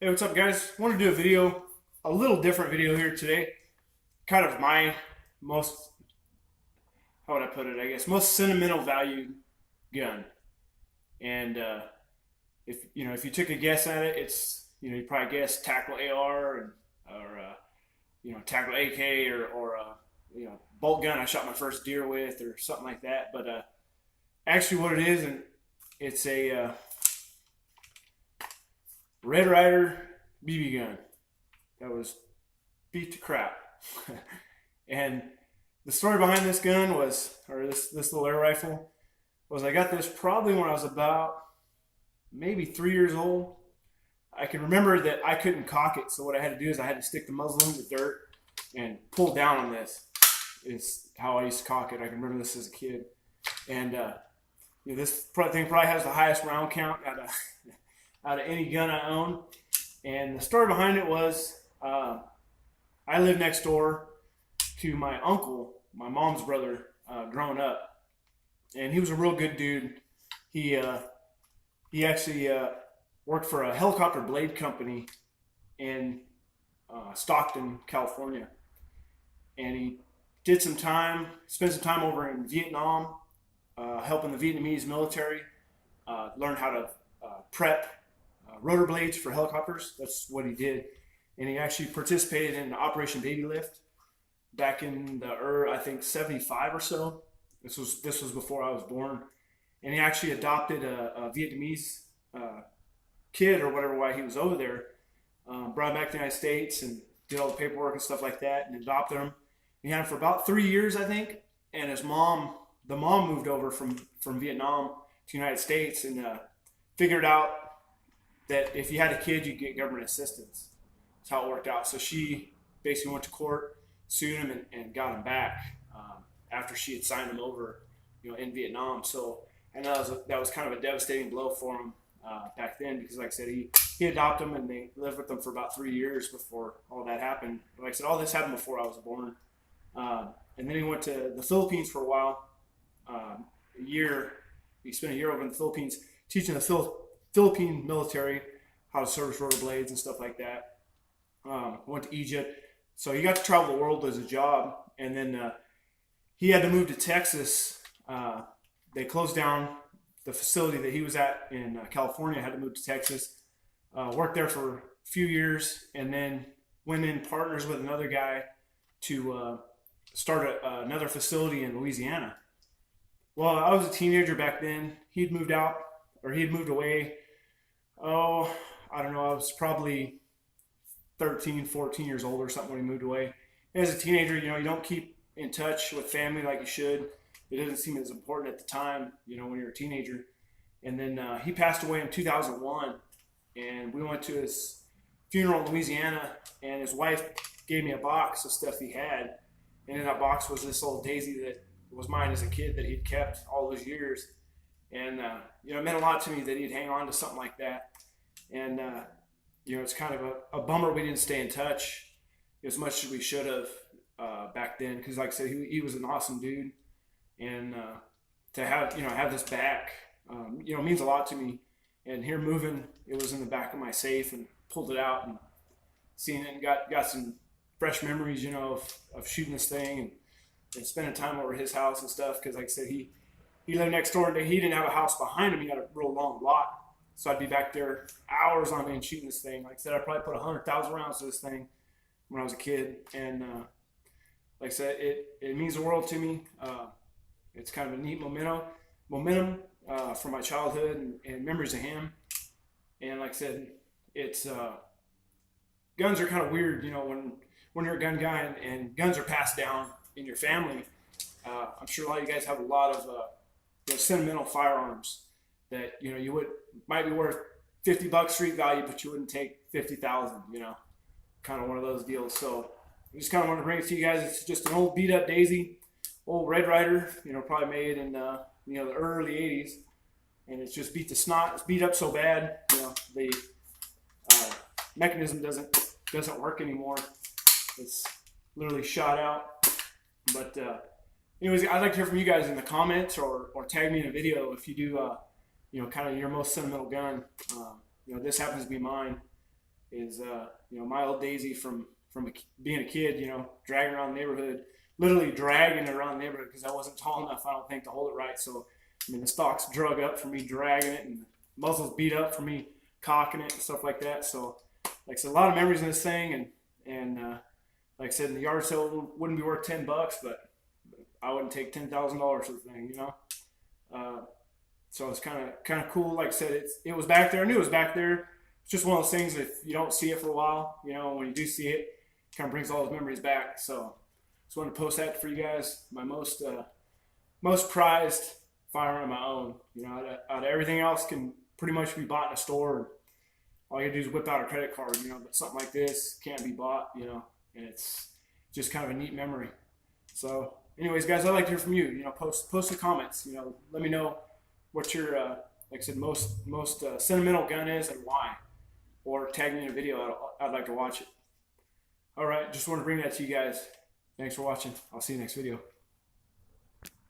Hey, what's up, guys? I want to do a little different video here today. Kind of my most, how would I put it? I guess most sentimental valued gun. And if you took a guess at it, it's you probably guess tackle AR or tackle AK or bolt gun I shot my first deer with or something like that. But actually, what it is, and it's a Red Ryder BB gun that was beat to crap. And the story behind this gun was, or this little air rifle, was I got this probably when I was about maybe 3 years old. I can remember that I couldn't cock it, so what I had to do is I had to stick the muzzle in the dirt and pull down on this. Is how I used to cock it. I can remember this as a kid, and this thing probably has the highest round count out of any gun I own. And the story behind it was I lived next door to my uncle, my mom's brother, growing up, and he was a real good dude. He actually worked for a helicopter blade company in Stockton, California, and he spent some time over in Vietnam, helping the Vietnamese military learn how to prep rotor blades for helicopters. That's what he did. And he actually participated in Operation Baby Lift back in I think 75 or so. This was before I was born. And he actually adopted a Vietnamese kid or whatever while he was over there, brought him back to the United States and did all the paperwork and stuff like that and adopted him. He had him for about 3 years, I think. And the mom moved over from Vietnam to the United States and figured out that if you had a kid, you'd get government assistance. That's how it worked out. So she basically went to court, sued him, and got him back after she had signed him over, in Vietnam. So I know that was kind of a devastating blow for him back then because, like I said, he adopted him and they lived with them for about 3 years before all that happened. Like I said, all this happened before I was born. And then he went to the Philippines for a while, a year. He spent a year over in the Philippines teaching the Philippine military how to service rotor blades and stuff like that. Went to Egypt. So he got to travel the world as a job. And then he had to move to Texas. They closed down the facility that he was at in California, had to move to Texas. Worked there for a few years and then went in partners with another guy to start another facility in Louisiana. Well, I was a teenager back then. He had moved away. Oh, I don't know. I was probably 13, 14 years old or something when he moved away. And as a teenager, you don't keep in touch with family like you should. It doesn't seem as important at the time, when you're a teenager. And then he passed away in 2001, and we went to his funeral in Louisiana, and his wife gave me a box of stuff he had. And in that box was this old daisy that was mine as a kid that he'd kept all those years. And, it meant a lot to me that he'd hang on to something like that. And, it's kind of a bummer we didn't stay in touch as much as we should have back then. Because, like I said, he was an awesome dude. And to have this back, means a lot to me. And here moving, it was in the back of my safe and pulled it out and seen it and got some fresh memories, of shooting this thing and spending time over at his house and stuff. Because, like I said, he lived next door and he didn't have a house behind him. He had a real long lot. So I'd be back there hours on end shooting this thing. Like I said, I probably put 100,000 rounds to this thing when I was a kid. And like I said, it means the world to me. It's kind of a neat momentum from my childhood and memories of him. And like I said, it's guns are kind of weird, when you're a gun guy and guns are passed down in your family. I'm sure a lot of you guys have a lot of sentimental firearms that might be worth $50 street value, but you wouldn't take 50,000. Kind of one of those deals. So I just kind of want to bring it to you guys. It's just an old beat up daisy, old Red Ryder. Probably made in the early '80s, and it's just beat to snot. It's beat up so bad. The mechanism doesn't work anymore. It's literally shot out. But anyways, I'd like to hear from you guys in the comments or tag me in a video if you do kind of your most sentimental gun. This happens to be mine. is my old Daisy from being a kid, dragging around the neighborhood, literally dragging it around the neighborhood because I wasn't tall enough, I don't think, to hold it right. So I mean, the stock's drug up for me dragging it, and the muzzle's beat up for me cocking it and stuff like that. So, like I said, a lot of memories in this thing, and like I said, in the yard sale wouldn't be worth $10, but I wouldn't take $10,000 for the thing. Uh, so it's kind of cool. Like I said, it was back there. I knew it was back there. It's just one of those things that if you don't see it for a while, when you do see it, it kind of brings all those memories back. So just wanted to post that for you guys. My most prized firearm I own. Out of everything else can pretty much be bought in a store. And all you gotta do is whip out a credit card. But something like this can't be bought. And it's just kind of a neat memory. So, anyways, guys, I'd like to hear from you. Post the comments. Let me know what your like I said, most sentimental gun is and why, or tag me in a video. I'd like to watch it. All right, just want to bring that to you guys. Thanks for watching. I'll see you next video.